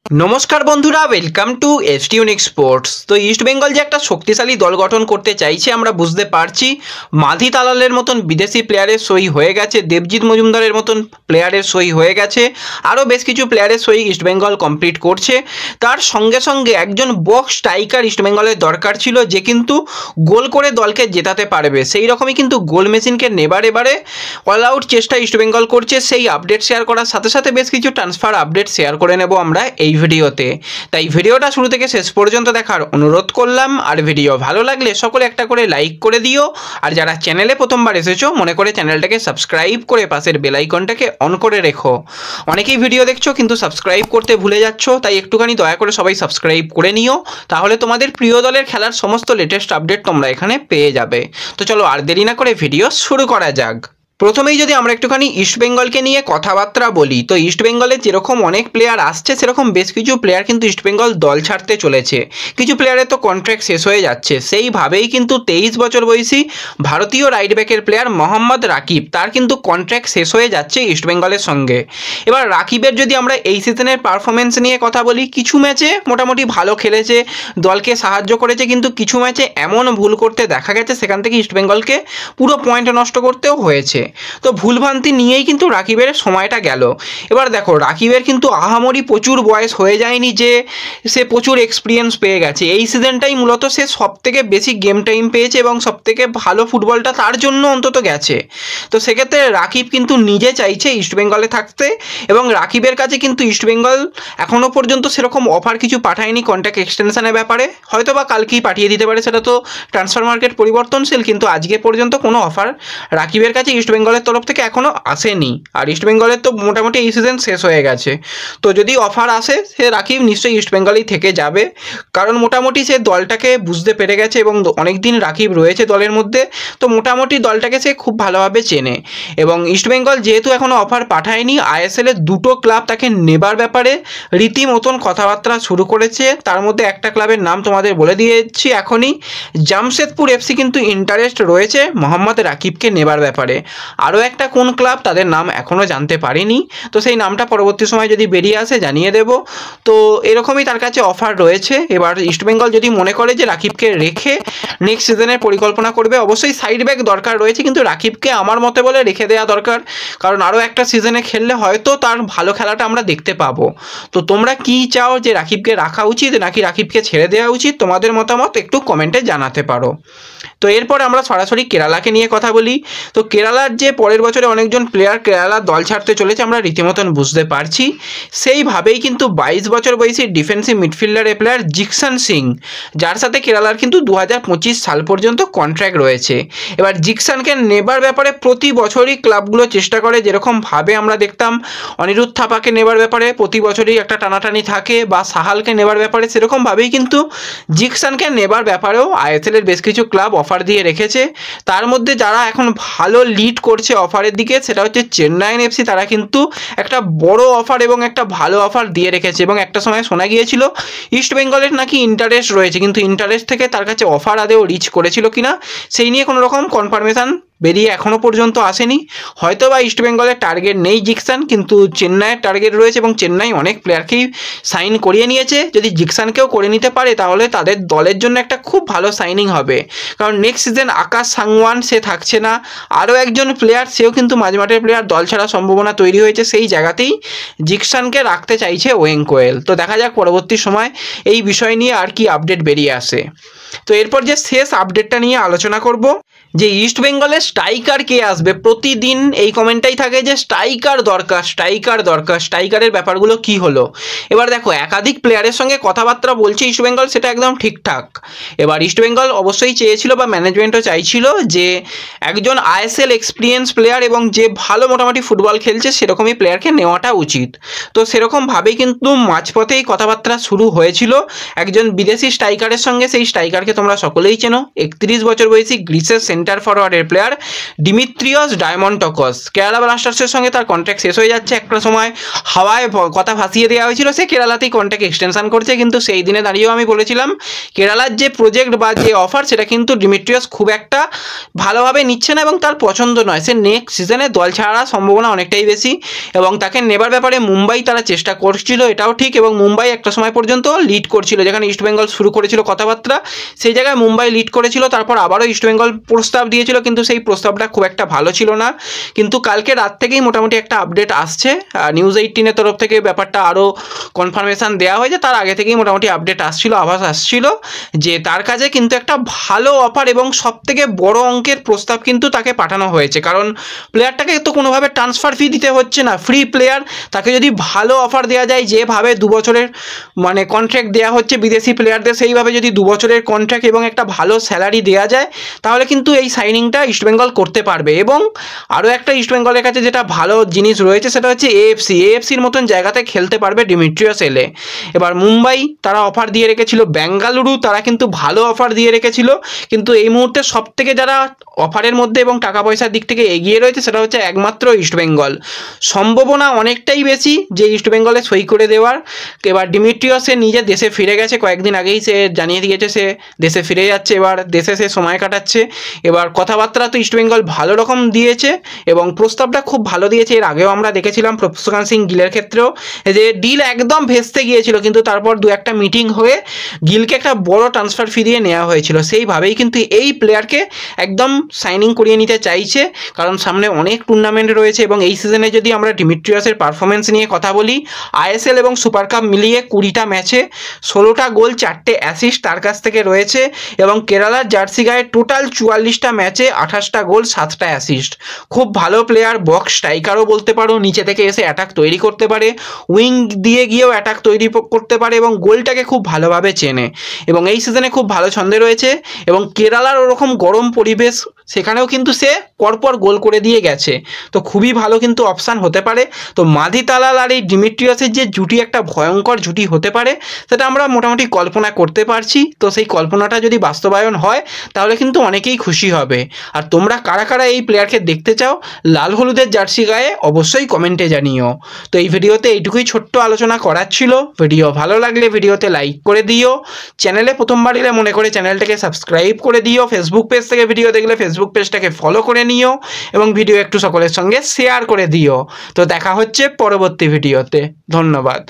নমস্কার বন্ধুরা, welcome to ST unique sports. তো ইস্ট বেঙ্গল যে একটা শক্তিশালী দল গঠন করতে চাইছে আমরা বুঝতে পারছি। মাধি তালালের মতন বিদেশি প্লেয়ারের সই হয়ে গেছে, দেবজিৎ মজুমদারের মতন প্লেয়ারের সই হয়ে গেছে, আরও বেশ কিছু প্লেয়ারের সই ইস্ট বেঙ্গল কমপ্লিট করছে। তার সঙ্গে সঙ্গে একজন বক্স স্ট্রাইকার ইস্ট বেঙ্গলের দরকার ছিল, যে কিন্তু গোল করে দলকে জেতাতে পারবে। সেই রকমই কিন্তু গোল মেশিনকে নেবার এবারে অল আউট চেষ্টা ইস্ট বেঙ্গল করছে। সেই আপডেট শেয়ার করার সাথে সাথে বেশ কিছু ট্রান্সফার আপডেট শেয়ার করে নেব আমরা এই ভিডিওতে। তাই ভিডিওটা শুরু থেকে শেষ পর্যন্ত দেখার অনুরোধ করলাম। আর ভিডিও ভালো লাগলে সকলে একটা করে লাইক করে দিও। আর যারা চ্যানেলে প্রথমবার এসেছো মনে করে চ্যানেলটাকে সাবস্ক্রাইব করে পাশের বেল আইকনটাকে অন করে রেখো। অনেকেই ভিডিও দেখছো কিন্তু সাবস্ক্রাইব করতে ভুলে যাচ্ছ, তাই একটুখানি দয়া করে সবাই সাবস্ক্রাইব করে নিও, তাহলে তোমাদের প্রিয় দলের খেলার সমস্ত লেটেস্ট আপডেট তোমরা এখানে পেয়ে যাবে। তো চলো আর দেরি না করে ভিডিও শুরু করা যাক। প্রথমেই যদি আমরা একটুখানি ইস্ট বেঙ্গলকে নিয়ে কথাবার্তা বলি, তো ইস্ট বেঙ্গলে যেরকম অনেক প্লেয়ার আসছে সেরকম বেশ কিছু প্লেয়ার কিন্তু ইস্ট বেঙ্গল দল ছাড়তে চলেছে। কিছু প্লেয়ারের তো কন্ট্রাক্ট শেষ হয়ে যাচ্ছে। সেইভাবেই কিন্তু 23 বছর বয়সী ভারতীয় রাইট ব্যাকের প্লেয়ার মোহাম্মদ রাকিব, তার কিন্তু কন্ট্রাক্ট শেষ হয়ে যাচ্ছে ইস্ট বেঙ্গলের সঙ্গে। এবার রাকিবের যদি আমরা এই সিজনের পারফরমেন্স নিয়ে কথা বলি, কিছু ম্যাচে মোটামুটি ভালো খেলেছে, দলকে সাহায্য করেছে, কিন্তু কিছু ম্যাচে এমন ভুল করতে দেখা গেছে সেখান থেকে ইস্ট বেঙ্গলকে পুরো পয়েন্ট নষ্ট করতেও হয়েছে। তো ভুলভ্রান্তি নিয়েই কিন্তু রাকিবের সময়টা গেল। এবার দেখো, রাকিবের কিন্তু আহামরি প্রচুর বয়স হয়ে যায়নি যে সে প্রচুর এক্সপিরিয়েন্স পেয়ে গেছে। এই সিজনটাই মূলত সে সবথেকে বেশি গেম টাইম পেয়েছে এবং সবথেকে ভালো ফুটবলটা তার জন্য অন্তত গেছে। তো সেক্ষেত্রে রাকিব কিন্তু নিজে চাইছে ইস্ট বেঙ্গলে থাকতে, এবং রাকিবের কাছে কিন্তু ইস্ট বেঙ্গল এখনও পর্যন্ত সেরকম অফার কিছু পাঠায়নি কন্ট্রাক্ট এক্সটেনশনের ব্যাপারে। হয়তো বা কালকেই পাঠিয়ে দিতে পারে, সেটা তো ট্রান্সফার মার্কেট পরিবর্তনশীল, কিন্তু আজকে পর্যন্ত কোনো অফার রাকিবের কাছে ইস্ট বেঙ্গলের তরফ থেকে এখনও আসেনি। আর ইস্ট বেঙ্গলের তো মোটামুটি এই সিজন শেষ হয়ে গেছে। তো যদি অফার আসে সে রাকিব নিশ্চয়ই ইস্ট বেঙ্গলেই থেকে যাবে, কারণ মোটামুটি সে দলটাকে বুঝতে পেরে গেছে এবং অনেক দিন রাকিব রয়েছে দলের মধ্যে, তো মোটামুটি দলটাকে সে খুব ভালোভাবে চেনে। এবং ইস্ট বেঙ্গল যেহেতু এখনও অফার পাঠায়নি, আইএসএলের দুটো ক্লাব তাকে নেবার ব্যাপারে রীতিমতন কথাবার্তা শুরু করেছে। তার মধ্যে একটা ক্লাবের নাম তোমাদের বলে দিয়েছি এখনই, জামশেদপুর এফসি কিন্তু ইন্টারেস্ট রয়েছে মোহাম্মদ রাকিবকে নেবার ব্যাপারে। আরও একটা কোন ক্লাব তাদের নাম এখনও জানতে পারিনি, তো সেই নামটা পরবর্তী সময় যদি বেরিয়ে আসে জানিয়ে দেব। তো এরকমই তার কাছে অফার রয়েছে। এবার ইস্ট বেঙ্গল যদি মনে করে যে রাকিবকে রেখে নেক্সট সিজনের পরিকল্পনা করবে, অবশ্যই সাইড ব্যাক দরকার রয়েছে, কিন্তু রাকিবকে আমার মতে বলে রেখে দেওয়া দরকার, কারণ আরও একটা সিজনে খেললে হয়তো তার ভালো খেলাটা আমরা দেখতে পাবো। তো তোমরা কি চাও, যে রাকিবকে রাখা উচিত নাকি রাকিবকে ছেড়ে দেওয়া উচিত? তোমাদের মতামত একটু কমেন্টে জানাতে পারো। তো এরপর আমরা সরাসরি কেরালাকে নিয়ে কথা বলি। তো কেরালার যে পরের বছরে অনেকজন প্লেয়ার কেরালার দল ছাড়তে চলেছে আমরা রীতিমতন বুঝতে পারছি। সেইভাবেই কিন্তু 22 বছর বয়সী ডিফেন্সিভ মিডফিল্ডারের প্লেয়ার জিকসান সিং, যার সাথে কেরালার কিন্তু 2025 সাল পর্যন্ত কন্ট্রাক্ট রয়েছে। এবার জিকসানকে নেবার ব্যাপারে প্রতি বছরই ক্লাবগুলো চেষ্টা করে, যেরকমভাবে আমরা দেখতাম অনিরুদ্ধ থাপাকে নেবার ব্যাপারে প্রতি বছরই একটা টানাটানি থাকে, বা সাহালকে নেবার ব্যাপারে, সেরকমভাবেই কিন্তু জিকসানকে নেবার ব্যাপারেও আইএসএলের বেশ কিছু ক্লাব অফার দিয়ে রেখেছে। তার মধ্যে যারা এখন ভালো লিড করছে অফারের দিকে সেটা হচ্ছে চেন্নাইন এফসি। তারা কিন্তু একটা বড় অফার এবং একটা ভালো অফার দিয়ে রেখেছে, এবং একটা সময় শোনা গিয়েছিল ইস্ট বেঙ্গলের নাকি ইন্টারেস্ট রয়েছে, কিন্তু ইন্টারেস্ট থেকে তার কাছে অফার আদেও রিচ করেছিল কিনা সেই নিয়ে কোনো রকম কনফার্মেশন বেরিয়ে এখনও পর্যন্ত আসেনি। হয়তো বা ইস্ট বেঙ্গলের টার্গেট নেই জিকসান, কিন্তু চেন্নাইয়ের টার্গেট রয়েছে, এবং চেন্নাই অনেক প্লেয়ারকেই সাইন করিয়ে নিয়েছে। যদি জিকসানকেও করে নিতে পারে তাহলে তাদের দলের জন্য একটা খুব ভালো সাইনিং হবে, কারণ নেক্সট সিজন আকাশ সাংওয়ান সে থাকছে না, আরও একজন প্লেয়ার সেও কিন্তু মাঝমাঠের প্লেয়ার, দল ছাড়ার সম্ভাবনা তৈরি হয়েছে। সেই জায়গাতেই জিকসানকে রাখতে চাইছে ওয়েং কোয়েল। তো দেখা যাক পরবর্তী সময় এই বিষয় নিয়ে আর কি আপডেট বেরিয়ে আসে। তো এরপর যে শেষ আপডেটটা নিয়ে আলোচনা করব, যে ইস্ট বেঙ্গলের স্ট্রাইকার কে আসবে। প্রতিদিন এই কমেন্টটাই থাকে যে স্ট্রাইকার দরকার, স্ট্রাইকার দরকার, স্ট্রাইকারের ব্যাপারগুলো কি হলো? এবার দেখো, একাধিক প্লেয়ারের সঙ্গে কথাবার্তা বলছে ইস্ট বেঙ্গল, সেটা একদম ঠিকঠাক। এবার ইস্ট বেঙ্গল অবশ্যই চেয়েছিল বা ম্যানেজমেন্টও চাইছিল যে একজন আইএসএল এক্সপিরিয়েন্স প্লেয়ার এবং যে ভালো মোটামুটি ফুটবল খেলছে সেরকমই প্লেয়ারকে নেওয়াটা উচিত। তো সেরকমভাবেই কিন্তু মাঝপথেই কথাবার্তা শুরু হয়েছিল একজন বিদেশি স্ট্রাইকারের সঙ্গে। সেই স্ট্রাইকারকে তোমরা সকলেই চেনো, 31 বছর বয়সী গ্রিসের সেন্টার ফরওয়ার্ডের প্লেয়ার ডিমিত্রিয়স ডায়মন্টকস। কেরালা ব্লাস্টার্সের সঙ্গে তার কন্ট্রাক্ট শেষ হয়ে যাচ্ছে, একটা সময় হাওয়ায় কথা ভাসিয়ে দেওয়া হয়েছিল সে কেরালাতেই কন্ট্রাক্ট এক্সটেনশন করছে, কিন্তু সেই দিনে দাঁড়িয়েও আমি বলেছিলাম কেরালার যে প্রজেক্ট বা যে অফার সেটা কিন্তু ডিমিত্রিয়স খুব একটা ভালোভাবে নিচ্ছে না এবং তার পছন্দ নয়। সে নেক্সট সিজনে দল ছাড়ার সম্ভাবনা অনেকটাই বেশি এবং তাকে নেবার ব্যাপারে মুম্বাই তারা চেষ্টা করছিল, এটাও ঠিক, এবং মুম্বাই একটা সময় পর্যন্ত লিড করছিল, যেখানে ইস্টবেঙ্গল শুরু করেছিল কথাবার্তা সেই জায়গায় মুম্বাই লিড করেছিল, তারপর আবারও ইস্টবেঙ্গল প্রস্তাব দিয়েছিল কিন্তু সেই প্রস্তাবটা খুব একটা ভালো ছিল না। কিন্তু কালকে রাত থেকেই মোটামুটি একটা আপডেট আসছে, নিউজ 18-এর তরফ থেকে ব্যাপারটা আরও কনফার্মেশন দেওয়া হয়েছে, তার আগে থেকেই মোটামুটি আপডেট আসছিল, আভাস আসছিল যে তার কাছে কিন্তু একটা ভালো অফার এবং সবথেকে বড় অঙ্কের প্রস্তাব কিন্তু তাকে পাঠানো হয়েছে। কারণ প্লেয়ারটাকে তো কোনোভাবে ট্রান্সফার ফি দিতে হচ্ছে না, ফ্রি প্লেয়ার, তাকে যদি ভালো অফার দেওয়া যায়, যেভাবে 2 বছরের মানে কন্ট্রাক্ট দেওয়া হচ্ছে বিদেশি প্লেয়ারদের, সেইভাবে যদি 2 বছরের কন্ট্রাক্ট এবং একটা ভালো স্যালারি দেওয়া যায় তাহলে কিন্তু এই সাইনিংটা ইস্টবেঙ্গল করতে পারবে। এবং আরও একটা ইস্টবেঙ্গলের কাছে যেটা ভালো জিনিস রয়েছে সেটা হচ্ছে এএফসির মতন জায়গাতে খেলতে পারবে ডিমিত্রিয়স এলে। এবার মুম্বাই তারা অফার দিয়ে রেখেছিল, বেঙ্গালুরু তারা কিন্তু ভালো অফার দিয়ে রেখেছিল, কিন্তু এই মুহূর্তে সবথেকে যারা অফারের মধ্যে এবং টাকা পয়সার দিক থেকে এগিয়ে রয়েছে সেটা হচ্ছে একমাত্র ইস্টবেঙ্গল। সম্ভাবনা অনেকটাই বেশি যে ইস্টবেঙ্গলে সই করে দেওয়ার। এবার ডিমিত্রিয়স সে নিজে দেশে ফিরে গেছে, কয়েকদিন আগেই সে জানিয়ে দিয়েছে সে দেশে ফিরে যাচ্ছে, এবার দেশে সে সময় কাটাচ্ছে। এবার কথাবার্তা তো ইস্টবেঙ্গল ভালো রকম দিয়েছে এবং প্রস্তাবটা খুব ভালো দিয়েছে। এর আগেও আমরা দেখেছিলাম প্রফুকান সিং গিলের ক্ষেত্রেও যে ডিল একদম ভেস্তে গিয়েছিল, কিন্তু তারপর 2-1টা মিটিং হয়ে গিলকে একটা বড় ট্রান্সফার ফি দিয়ে নেওয়া হয়েছিল। সেইভাবেই কিন্তু এই প্লেয়ারকে একদম সাইনিং করিয়ে নিতে চাইছে, কারণ সামনে অনেক টুর্নামেন্ট রয়েছে এবং এই সিজনে যদি আমরা ডিমিত্রিয়াসের পারফরমেন্স নিয়ে কথা বলি, আইএসএল এবং সুপার কাপ মিলিয়ে 20টা ম্যাচে 16টা গোল 4টে অ্যাসিস্ট তার কাছ থেকে রয়েছে এবং কেরালার জার্সি গায়ে টোটাল 44টা ম্যাচে 28টা গোল 7টা অ্যাসিস্ট। খুব ভালো প্লেয়ার, বক্স স্ট্রাইকারও বলতে পারো, নিচে থেকে এসে অ্যাটাক তৈরি করতে পারে, উইং দিয়ে গিয়েও অ্যাটাক তৈরি করতে পারে এবং গোলটাকে খুব ভালোভাবে চেনে এবং এই সিজনে খুব ভালো ছন্দে রয়েছে। এবং কেরালার ওরকম গরম পরিবেশ, সেখানেও কিন্তু সে পরপর গোল করে দিয়ে গেছে, তো খুবই ভালো কিন্তু অপশান হতে পারে। তো মাধি তালাল আর এই ডিমিত্রিয়াসের যে জুটি একটা ভয়ঙ্কর জুটি হতে পারে সেটা আমরা মোটামুটি কল্পনা করতে পারছি। তো সেই কল্পনাটা যদি বাস্তবায়ন হয় তাহলে কিন্তু অনেকেই খুশি হবে। আর তোমরা কারা কারা এই প্লেয়ারকে দেখতে চাও লাল হলুদের জার্সি গায়ে অবশ্যই কমেন্টে জানিও। তো এই ভিডিওতে এইটুকুই ছোট্ট আলোচনা করার ছিল। ভিডিও ভালো লাগলে ভিডিওতে লাইক করে দিও, চ্যানেলে প্রথমবার এলে মনে করে চ্যানেলটাকে সাবস্ক্রাইব করে দিও, ফেসবুক পেজ থেকে ভিডিও দেখলে ফেসবুক পেজটাকে ফলো করে নিও এবং ভিডিও একটু সকলের সঙ্গে শেয়ার করে দিও। তো দেখা হচ্ছে পরবর্তী ভিডিওতে, ধন্যবাদ।